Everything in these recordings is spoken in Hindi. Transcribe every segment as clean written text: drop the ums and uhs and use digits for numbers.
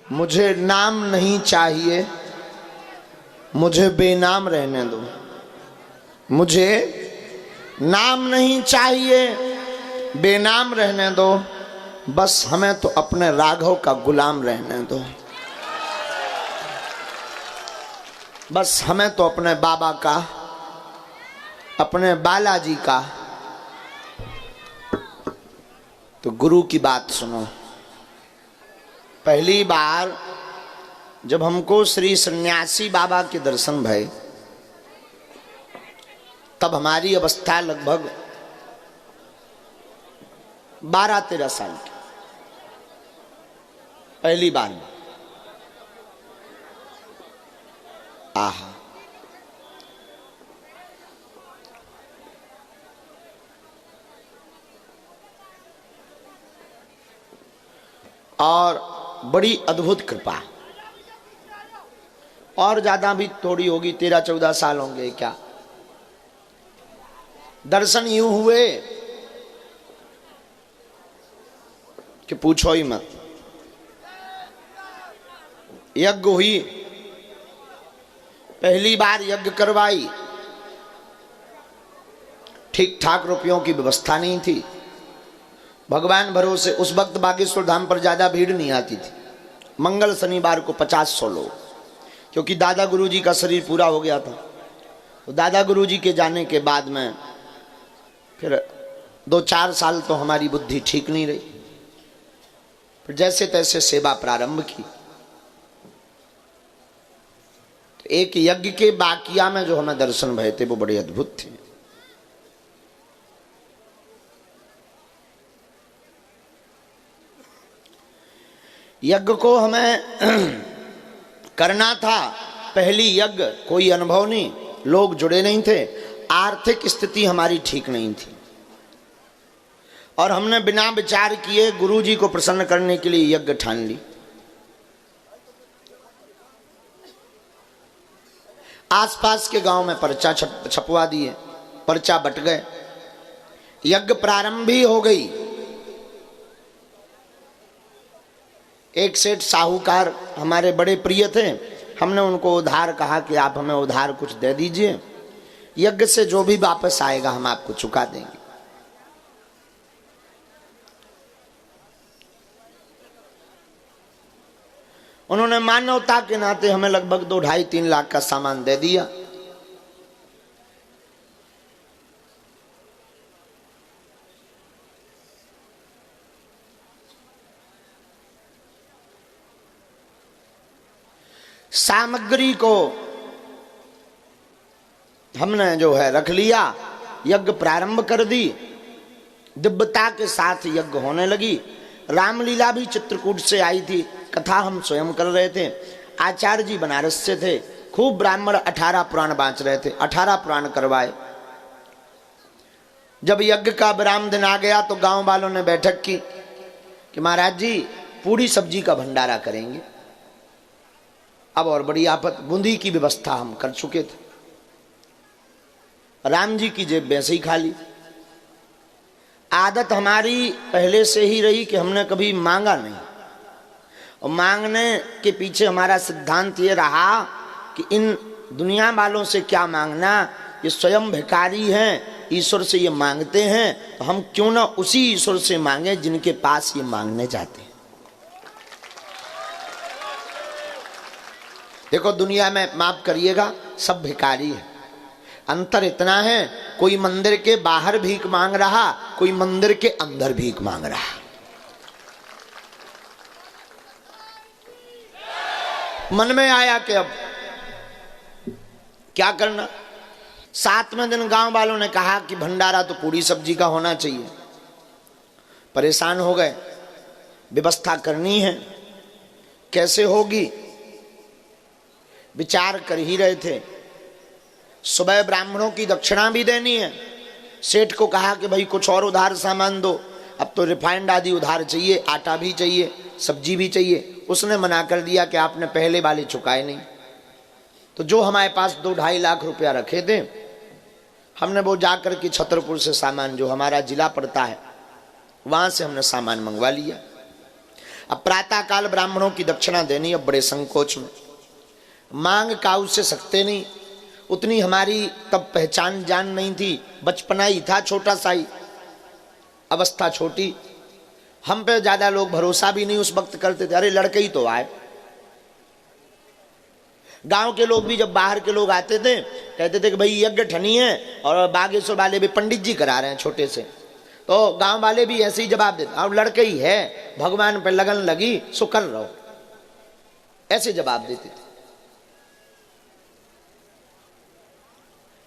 मुझे नाम नहीं चाहिए, मुझे बेनाम रहने दो। मुझे नाम नहीं चाहिए, बेनाम रहने दो, बस हमें तो अपने राघव का गुलाम रहने दो। बस हमें तो अपने बाबा का, अपने बालाजी का। तो गुरु की बात सुनो। पहली बार जब हमको श्री सन्यासी बाबा के दर्शन भये, तब हमारी अवस्था लगभग 12-13 साल की। पहली बार में आहा, और बड़ी अद्भुत कृपा। और ज्यादा भी थोड़ी होगी, 13-14 साल होंगे क्या। दर्शन यूं हुए कि पूछो ही मत। यज्ञ हुई, पहली बार यज्ञ करवाई, ठीक ठाक रुपयों की व्यवस्था नहीं थी। भगवान भरोसे उस वक्त बागेश्वर धाम पर ज्यादा भीड़ नहीं आती थी। मंगल शनिवार को 50-100 लोग, क्योंकि दादा गुरुजी का शरीर पूरा हो गया था। तो दादा गुरुजी के जाने के बाद में फिर 2-4 साल तो हमारी बुद्धि ठीक नहीं रही। फिर जैसे तैसे सेवा प्रारंभ की। तो एक यज्ञ के बाकिया में जो हमें दर्शन भये थे वो बड़े अद्भुत थे। यज्ञ को हमें करना था। पहली यज्ञ, कोई अनुभव नहीं, लोग जुड़े नहीं थे, आर्थिक स्थिति हमारी ठीक नहीं थी, और हमने बिना विचार किए गुरुजी को प्रसन्न करने के लिए यज्ञ ठान ली। आसपास के गांव में पर्चा छपवा दिए, पर्चा बट गए, यज्ञ प्रारंभ ही हो गई। एक सेठ साहूकार हमारे बड़े प्रिय थे, हमने उनको उधार कहा कि आप हमें उधार कुछ दे दीजिए, यज्ञ से जो भी वापस आएगा हम आपको चुका देंगे। उन्होंने मानवता के नाते हमें लगभग 2-2.5-3 लाख का सामान दे दिया। सामग्री को हमने जो है रख लिया, यज्ञ प्रारंभ कर दी, दिव्यता के साथ यज्ञ होने लगी। रामलीला भी चित्रकूट से आई थी, कथा हम स्वयं कर रहे थे। आचार्य जी बनारस से थे, खूब ब्राह्मण 18 पुराण बांच रहे थे, 18 पुराण करवाए। जब यज्ञ का विराम दिन आ गया तो गांव वालों ने बैठक की कि महाराज जी पूरी सब्जी का भंडारा करेंगे। अब और बड़ी आफत, बूंदी की व्यवस्था हम कर चुके थे, राम जी की जेब वैसे ही खाली। आदत हमारी पहले से ही रही कि हमने कभी मांगा नहीं, और मांगने के पीछे हमारा सिद्धांत ये रहा कि इन दुनिया वालों से क्या मांगना, ये स्वयं भिखारी हैं, ईश्वर से ये मांगते हैं, तो हम क्यों ना उसी ईश्वर से मांगे जिनके पास ये मांगने जाते हैं। देखो दुनिया में, माफ करिएगा, सब भिखारी है। अंतर इतना है, कोई मंदिर के बाहर भीख मांग रहा, कोई मंदिर के अंदर भीख मांग रहा। मन में आया कि अब क्या करना। 7वें दिन गांव वालों ने कहा कि भंडारा तो पूरी सब्जी का होना चाहिए। परेशान हो गए, व्यवस्था करनी है, कैसे होगी, विचार कर ही रहे थे। सुबह ब्राह्मणों की दक्षिणा भी देनी है। सेठ को कहा कि भाई कुछ और उधार सामान दो, अब तो रिफाइंड आदि उधार चाहिए, आटा भी चाहिए, सब्जी भी चाहिए। उसने मना कर दिया कि आपने पहले वाले चुकाए नहीं। तो जो हमारे पास 2-2.5 लाख रुपया रखे थे, हमने वो जाकर के छतरपुर से सामान, जो हमारा जिला पड़ता है, वहां से हमने सामान मंगवा लिया। अब प्रातः काल ब्राह्मणों की दक्षिणा देनी, अब बड़े संकोच में, मांग काऊ से सकते नहीं, उतनी हमारी तब पहचान जान नहीं थी, बचपना ही था, छोटा सा ही अवस्था, छोटी, हम पे ज्यादा लोग भरोसा भी नहीं उस वक्त करते थे। अरे लड़के ही तो आए। गांव के लोग भी जब बाहर के लोग आते थे कहते थे कि भाई यज्ञ ठनी है और बागेश्वर वाले भी पंडित जी करा रहे हैं छोटे से, तो गांव वाले भी ऐसे ही जवाब देते, अब लड़के ही है, भगवान पे लगन लगी सो कर रहो, ऐसे जवाब देते थे।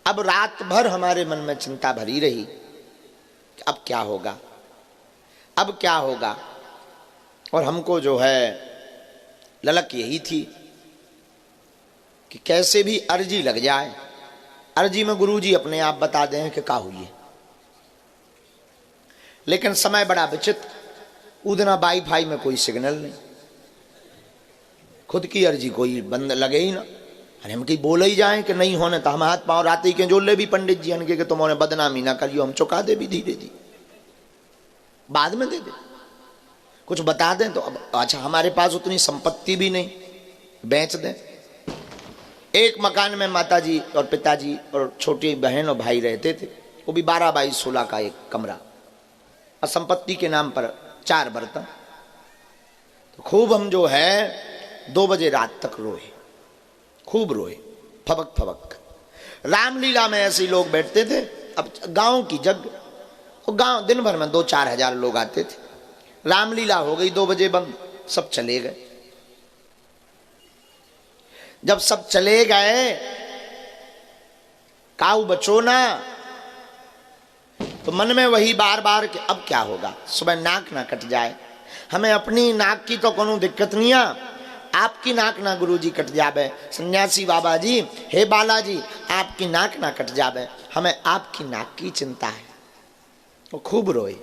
अब रात भर हमारे मन में चिंता भरी रही कि अब क्या होगा, अब क्या होगा। और हमको जो है ललक यही थी कि कैसे भी अर्जी लग जाए, अर्जी में गुरुजी अपने आप बता दें कि क्या हुई है। लेकिन समय बड़ा विचित्र, उधना वाईफाई में कोई सिग्नल नहीं, खुद की अर्जी कोई बंद लगे ही ना। अरे हम कहीं बोले ही जाए कि नहीं होने, तो हम हाथ पांव रात ही के जोले भी पंडित जी अनके कि तुमने बदनामी ना करियो, हम चुका दे भी धीरे धीरे, बाद में दे दे, कुछ बता दें तो। अब अच्छा हमारे पास उतनी संपत्ति भी नहीं, बेच दें। एक मकान में माताजी और पिताजी और छोटी बहन और भाई रहते थे, वो भी 12 बाई 16 का एक कमरा, और संपत्ति के नाम पर 4 बर्तन। तो खूब हम जो है 2 बजे रात तक रोए, खूब रोए, फबक फबक। रामलीला में ऐसे लोग बैठते थे। अब गांव की जग, और गांव दिन भर में 2-4 हजार लोग आते थे। रामलीला हो गई 2 बजे बंद, सब चले गए। जब सब चले गए, काऊ बचो ना, तो मन में वही बार बार कि अब क्या होगा, सुबह नाक ना कट जाए। हमें अपनी नाक की तो कोनो दिक्कत नहीं है, आपकी नाक ना गुरुजी कट जावे, सन्यासी बाबा जी, हे बालाजी आपकी नाक ना कट जावे, हमें आपकी नाक की चिंता है। वो खूब रोए।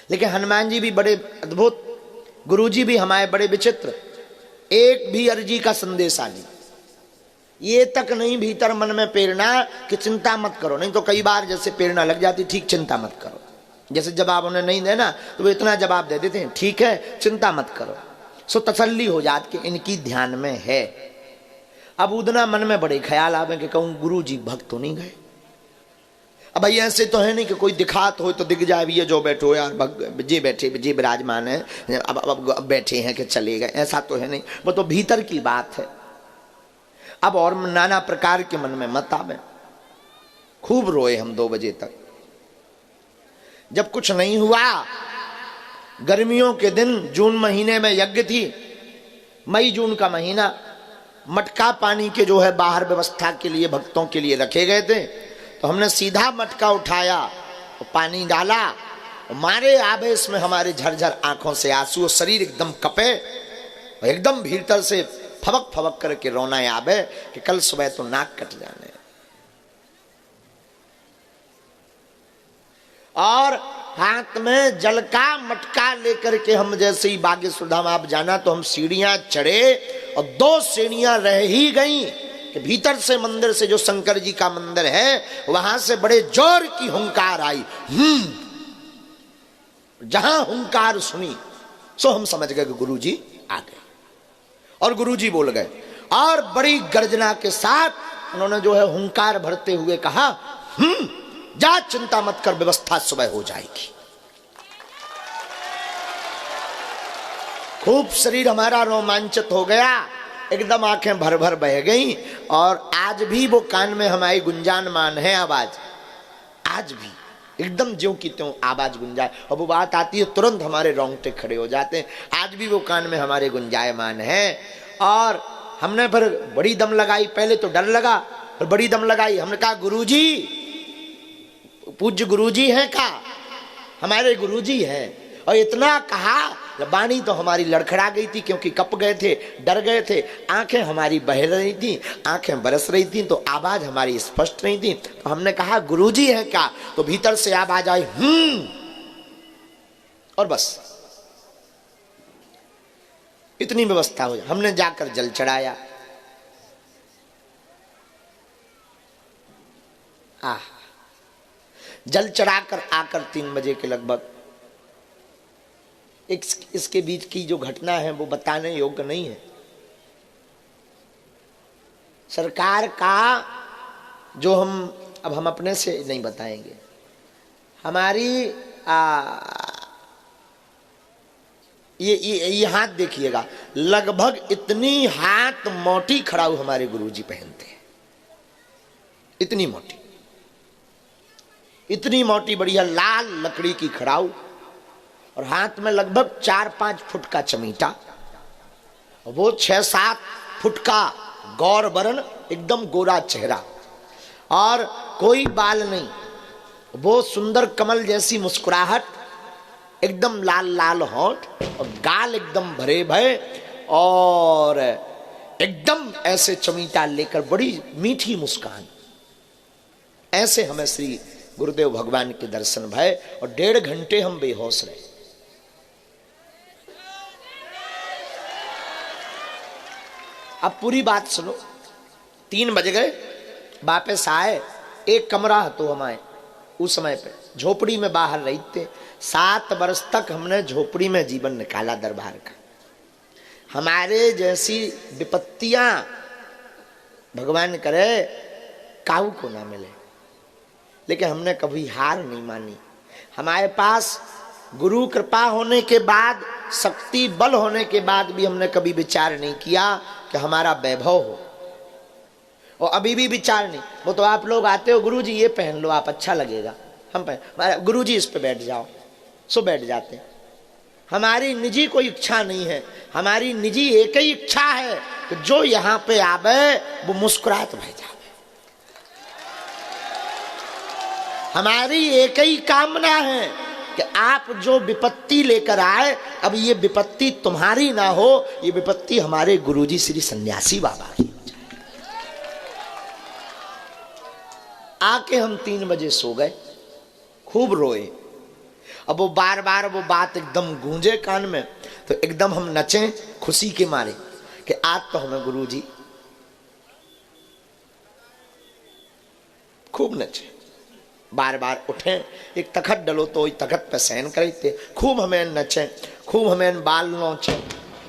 लेकिन हनुमान जी भी बड़े अद्भुत, गुरुजी भी हमारे बड़े विचित्र, एक भी अर्जी का संदेशा नहीं, ये तक नहीं भीतर मन में प्रेरणा कि चिंता मत करो। नहीं तो कई बार जैसे प्रेरणा लग जाती, ठीक चिंता मत करो, जैसे जवाब उन्हें नहीं देना तो वो इतना जवाब दे देते हैं, ठीक है चिंता मत करो, सो तसल्ली हो जाती कि इनकी ध्यान में है। अब उतना मन में बड़े ख्याल आवे कि कहूँ गुरु जी भक्त तो नहीं गए। अब भाई ऐसे तो है नहीं कि कोई दिखात हो तो दिख जाए, ये जो बैठो यार जी बैठे जी विराजमान है, अब बैठे हैं कि चले गए, ऐसा तो है नहीं। वो तो भीतर की बात है। अब और नाना प्रकार के मन में मत आवे। खूब रोए हम 2 बजे तक। जब कुछ नहीं हुआ, गर्मियों के दिन, जून महीने में यज्ञ थी, मई जून का महीना, मटका पानी के जो है बाहर व्यवस्था के लिए भक्तों के लिए रखे गए थे। तो हमने सीधा मटका उठाया और पानी डाला, और मारे आवेश में हमारे झरझर आंखों से आंसू, और शरीर एकदम कपे, और एकदम भीतर से फबक फबक करके रोना आवे कि कल सुबह तो नाक कट जाने। और हाथ में जल का मटका लेकर के हम जैसे ही बागेश्वर धाम आप जाना, तो हम सीढ़ियां चढ़े और 2 सीढ़ियां रह ही गई कि भीतर से मंदिर से, जो शंकर जी का मंदिर है, वहां से बड़े जोर की हुंकार आई। जहां हुंकार सुनी सो हम समझ गए कि गुरु जी आ गए, और गुरु जी बोल गए। और बड़ी गर्जना के साथ उन्होंने जो है हुंकार भरते हुए कहा, जा चिंता मत कर, व्यवस्था सुबह हो जाएगी। खूब शरीर हमारा रोमांचित हो गया, एकदम आंखें भर भर बह गई। और आज भी वो कान में हमारी गुंजानमान है आवाज, आज भी एकदम ज्यों की त्यों आवाज गुंजाए। और वो बात आती है तुरंत हमारे रोंगटे खड़े हो जाते हैं, आज भी वो कान में हमारे गुंजायमान है। और हमने फिर बड़ी दम लगाई, पहले तो डर लगा, फिर बड़ी दम लगाई। हमने कहा गुरुजी, पूज्य गुरुजी हैं का, हमारे गुरुजी हैं। और इतना कहा, वाणी तो हमारी लड़खड़ा गई थी, क्योंकि कप गए थे, डर गए थे, आंखें हमारी बह रही थी, आंखें बरस रही थी, तो आवाज हमारी स्पष्ट नहीं थी। तो हमने कहा गुरुजी हैं क्या, तो भीतर से आवाज आई और बस इतनी व्यवस्था हो। हमने जाकर जल चढ़ाया। जल चढ़ाकर आकर 3 बजे के लगभग इसके बीच की जो घटना है वो बताने योग्य नहीं है। सरकार का जो हम अपने से नहीं बताएंगे। हमारी ये हाथ देखिएगा, लगभग इतनी हाथ मोटी खड़ाऊ हमारे गुरुजी पहनते हैं, इतनी मोटी, इतनी मोटी बढ़िया लाल लकड़ी की खड़ाऊ, और हाथ में लगभग 4-5 फुट का चमीटा, वो 6-7 फुट का गौर वर्ण, एकदम गोरा चेहरा और कोई बाल नहीं, वो सुंदर कमल जैसी मुस्कुराहट, एकदम लाल लाल होंठ और गाल एकदम भरे भय, और एकदम ऐसे चमीटा लेकर बड़ी मीठी मुस्कान। ऐसे हमें श्री गुरुदेव भगवान के दर्शन भय और 1.5 घंटे हम बेहोश रहे। अब पूरी बात सुनो। 3 बज गए, वापस आए, एक कमरा तो हमारे उस समय पे झोपड़ी में बाहर रही थे। 7 वर्ष तक हमने झोपड़ी में जीवन निकाला दरबार का। हमारे जैसी विपत्तियां भगवान करे काहू को ना मिले, लेकिन हमने कभी हार नहीं मानी। हमारे पास गुरु कृपा होने के बाद, शक्ति बल होने के बाद भी हमने कभी विचार नहीं किया कि हमारा वैभव हो, और अभी भी विचार नहीं। वो तो आप लोग आते हो, गुरुजी ये पहन लो आप, अच्छा लगेगा, हम पहन, गुरुजी इस पे बैठ जाओ, सो बैठ जाते। हमारी निजी कोई इच्छा नहीं है, हमारी निजी एक ही इच्छा है कि जो यहाँ पे आवे वो मुस्कुरात भय जावे। हमारी एक ही कामना है कि आप जो विपत्ति लेकर आए, अब ये विपत्ति तुम्हारी ना हो, ये विपत्ति हमारे गुरुजी श्री सन्यासी बाबा की हो जाए। आके हम 3 बजे सो गए, खूब रोए। अब वो बार बार वो बात एकदम गूंजे कान में, तो एकदम हम नचे खुशी के मारे कि आज तो हमें गुरुजी, खूब नचे। बार बार उठे, एक तखत डलो तो तखत पे सहन करे थे, खूब हमें नचे, खूब हमें बाल नोचे,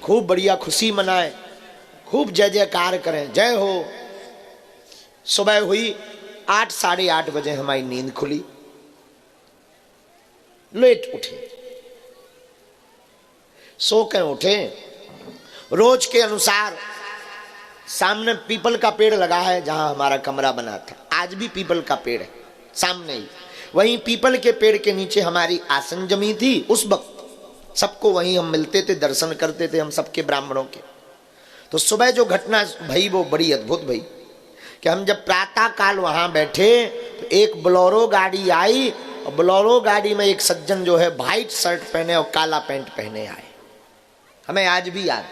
खूब बढ़िया खुशी मनाए, खूब जय जयकार करें, जय हो। सुबह हुई, 8 साढ़े 8 बजे हमारी नींद खुली, लेट उठे, सो के उठे। रोज के अनुसार सामने पीपल का पेड़ लगा है जहां हमारा कमरा बना था, आज भी पीपल का पेड़ है सामने ही। वहीं पीपल के पेड़ के नीचे हमारी आसन जमी थी। उस वक्त सबको वहीं हम मिलते थे, दर्शन करते थे हम सबके ब्राह्मणों के। तो सुबह जो घटना भई वो बड़ी अद्भुत भई कि हम जब प्रातः काल वहां बैठे तो एक बोलेरो गाड़ी आई, और बोलेरो गाड़ी में एक सज्जन जो है व्हाइट शर्ट पहने और काला पैंट पहने आए। हमें आज भी याद,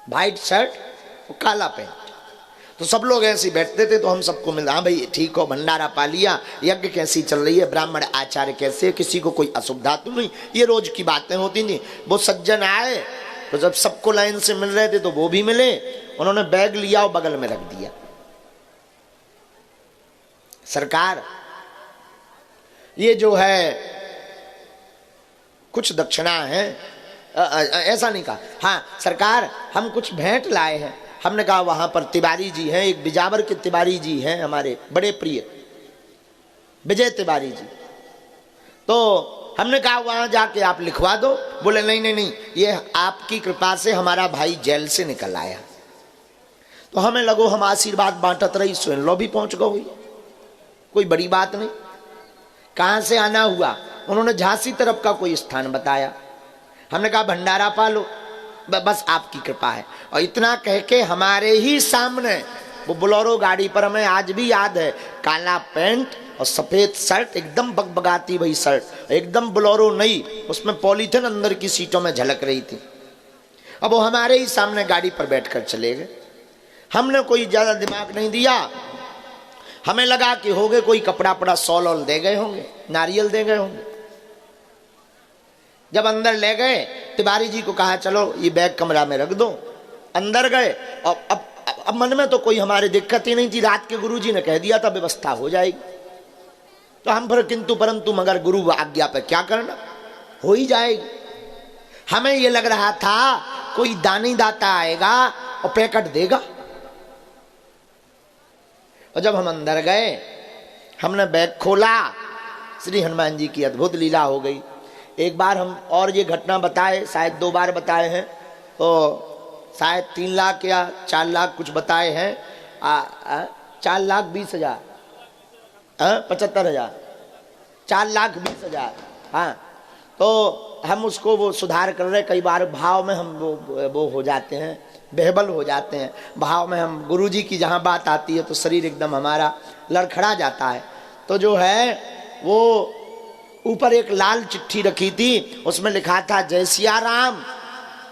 व्हाइट शर्ट और काला पैंट। तो सब लोग ऐसे बैठते थे, तो हम सबको मिला, हाँ भाई ठीक हो, भंडारा पा लिया, यज्ञ कैसी चल रही है, ब्राह्मण आचार्य कैसे, किसी को कोई असुविधा तो नहीं, ये रोज की बातें होती थी। वो सज्जन आए तो जब सबको लाइन से मिल रहे थे तो वो भी मिले, उन्होंने बैग लिया और बगल में रख दिया। सरकार ये जो है कुछ दक्षिणा है, ऐसा नहीं कहा, हाँ सरकार हम कुछ भेंट लाए हैं। हमने कहा वहां पर तिवारी जी हैं, एक बिजावर के तिवारी जी हैं हमारे बड़े प्रिय, विजय तिवारी जी। तो हमने कहा वहां जाके आप लिखवा दो। बोले नहीं नहीं नहीं, ये आपकी कृपा से हमारा भाई जेल से निकल आया। तो हमें लगो हम आशीर्वाद बांटत रही, स्वयं लो भी पहुंच गई, कोई बड़ी बात नहीं। कहां से आना हुआ, उन्होंने झांसी तरफ का कोई स्थान बताया। हमने कहा भंडारा पालो, बस आपकी कृपा है। और इतना कह के हमारे ही सामने वो बोलेरो गाड़ी पर, हमें आज भी याद है, काला पैंट और सफेद शर्ट, एकदम बगबगाती वही शर्ट, एकदम बोलेरो नहीं, उसमें पॉलीथिन अंदर की सीटों में झलक रही थी। अब वो हमारे ही सामने गाड़ी पर बैठकर चले गए। हमने कोई ज्यादा दिमाग नहीं दिया, हमें लगा कि हो गए कोई कपड़ा पड़ा, सॉल ऑल दे गए होंगे, नारियल दे गए होंगे। जब अंदर ले गए, तिवारी जी को कहा चलो ये बैग कमरा में रख दो। अंदर गए, और अब मन में तो कोई हमारे दिक्कत ही नहीं थी, रात के गुरुजी ने कह दिया था व्यवस्था हो जाएगी। तो हम फिर किंतु परंतु मगर गुरु आज्ञा पे क्या करना, हो ही जाएगी। हमें ये लग रहा था कोई दानी दाता आएगा और पैकेट देगा। और जब हम अंदर गए, हमने बैग खोला, श्री हनुमान जी की अद्भुत लीला हो गई। एक बार हम और ये घटना बताए, शायद 2 बार बताए हैं, तो शायद 3 लाख या 4 लाख कुछ बताए हैं। 4,20,000 75,000 4,20,000। हाँ, तो हम उसको वो सुधार कर रहे। कई बार भाव में हम वो हो जाते हैं, बेहबल हो जाते हैं भाव में। हम गुरुजी की जहाँ बात आती है तो शरीर एकदम हमारा लड़खड़ा जाता है। तो जो है वो ऊपर एक लाल चिट्ठी रखी थी, उसमें लिखा था जय सिया राम।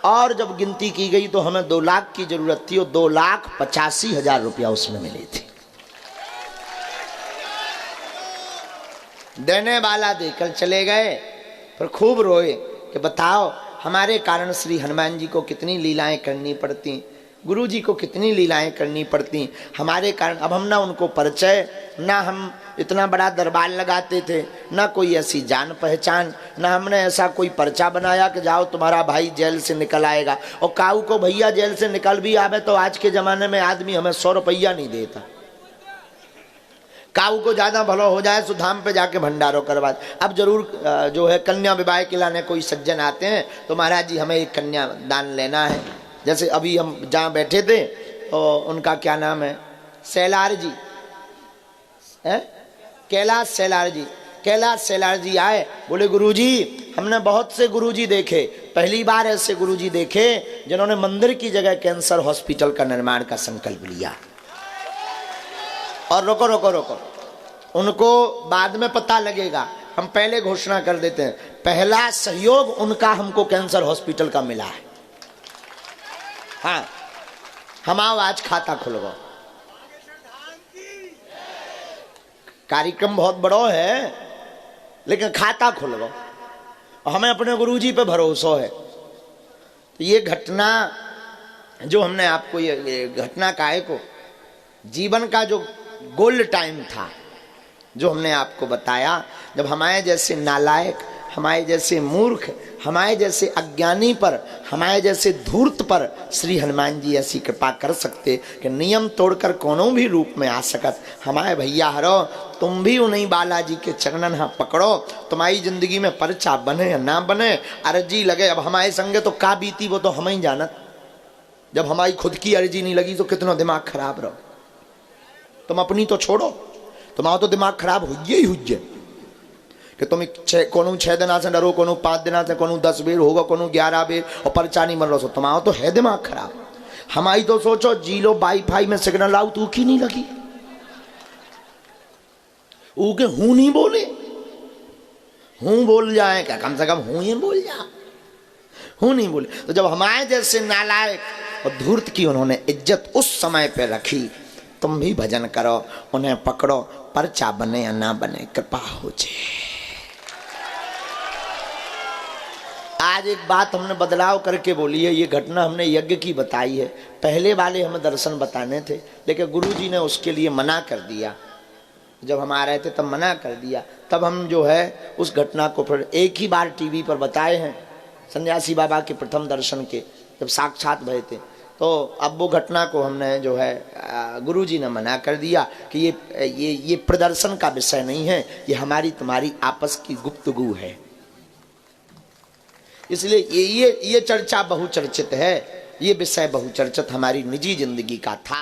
और जब गिनती की गई तो हमें 2 लाख की जरूरत थी और 2,85,000 रुपया उसमें मिले थे। देने वाला देकर चले गए, फिर खूब रोए कि बताओ हमारे कारण श्री हनुमान जी को कितनी लीलाएं करनी पड़ती, गुरु जी को कितनी लीलाएं करनी पड़ती हमारे कारण। अब हम ना उनको परिचय, ना हम इतना बड़ा दरबार लगाते थे, ना कोई ऐसी जान पहचान, ना हमने ऐसा कोई पर्चा बनाया कि जाओ तुम्हारा भाई जेल से निकल आएगा। और काऊ को भैया जेल से निकल भी आवे तो आज के ज़माने में आदमी हमें 100 रुपया नहीं देता। काऊ को ज़्यादा भलो हो जाए तो धाम पे जाके भंडारों करवा। अब जरूर जो है कन्या विवाह के लाने कोई सज्जन आते हैं तो महाराज जी हमें एक कन्या दान लेना है। जैसे अभी हम जहाँ बैठे थे तो उनका क्या नाम है, सेलार जी है, कैलाश सेलार जी। कैलाश सेलार जी आए, बोले गुरुजी हमने बहुत से गुरुजी देखे, पहली बार ऐसे गुरुजी देखे जिन्होंने मंदिर की जगह कैंसर हॉस्पिटल का निर्माण का संकल्प लिया। और रोको रोको रोको, उनको बाद में पता लगेगा, हम पहले घोषणा कर देते हैं। पहला सहयोग उनका हमको कैंसर हॉस्पिटल का मिला है। हाँ, हम आज खाता खुलवाओ। कार्यक्रम बहुत बड़ा है लेकिन खाता खुलवाओ, और हमें अपने गुरुजी पे भरोसा है। तो ये घटना जो हमने आपको, ये घटना काहे को जीवन का जो गोल्ड टाइम था जो हमने आपको बताया, जब हमारे जैसे नालायक, हमारे जैसे मूर्ख, हमारे जैसे अज्ञानी पर, हमारे जैसे धूर्त पर श्री हनुमान जी ऐसी कृपा कर सकते कि नियम तोड़कर कोनो भी रूप में आ सकत। हमारे भैया हरो, तुम भी उन्हीं बालाजी के चरणन हाँ पकड़ो, तुम्हारी जिंदगी में पर्चा बने या ना बने, अर्जी लगे। अब हमारे संगे तो का बीती वो तो हम ही जानत। जब हमारी खुद की अर्जी नहीं लगी तो कितना दिमाग खराब रहो। तुम अपनी तो छोड़ो, तुम्हारा तो दिमाग खराब हुई ही हुई कि तुम कोनो 6 दिन से डरो, कोनो 5 दिन से, कोनो 10 बेर होगा, कोनो 11 बेर, और पर्चा नहीं मर रहा। तुम्हारा तो है दिमाग खराब। हमारी तो सोचो जी लो वाईफाई में सिग्नल आउ तो की नहीं लगी, ऊके हूं नहीं बोले, हूं बोल जाए क्या, कम से कम हूं ही बोल जा, हूं नहीं बोले। तो जब हमारे जैसे नालायक और धूर्त की उन्होंने इज्जत उस समय पे रखी, तुम भी भजन करो, उन्हें पकड़ो, पर्चा बने या ना बने कृपा हो जाए। आज एक बात हमने बदलाव करके बोली है, ये घटना हमने यज्ञ की बताई है। पहले वाले हमें दर्शन बताने थे लेकिन गुरुजी ने उसके लिए मना कर दिया। जब हम आ रहे थे तब मना कर दिया, तब हम जो है उस घटना को फिर एक ही बार टीवी पर बताए हैं, सन्यासी बाबा के प्रथम दर्शन के जब साक्षात भय थे। तो अब वो घटना को हमने जो है गुरुजी ने मना कर दिया कि ये प्रदर्शन का विषय नहीं है, ये हमारी तुम्हारी आपस की गुप्तगू है। इसलिए ये चर्चा बहुचर्चित है, ये विषय बहुचर्चित हमारी निजी जिंदगी का था।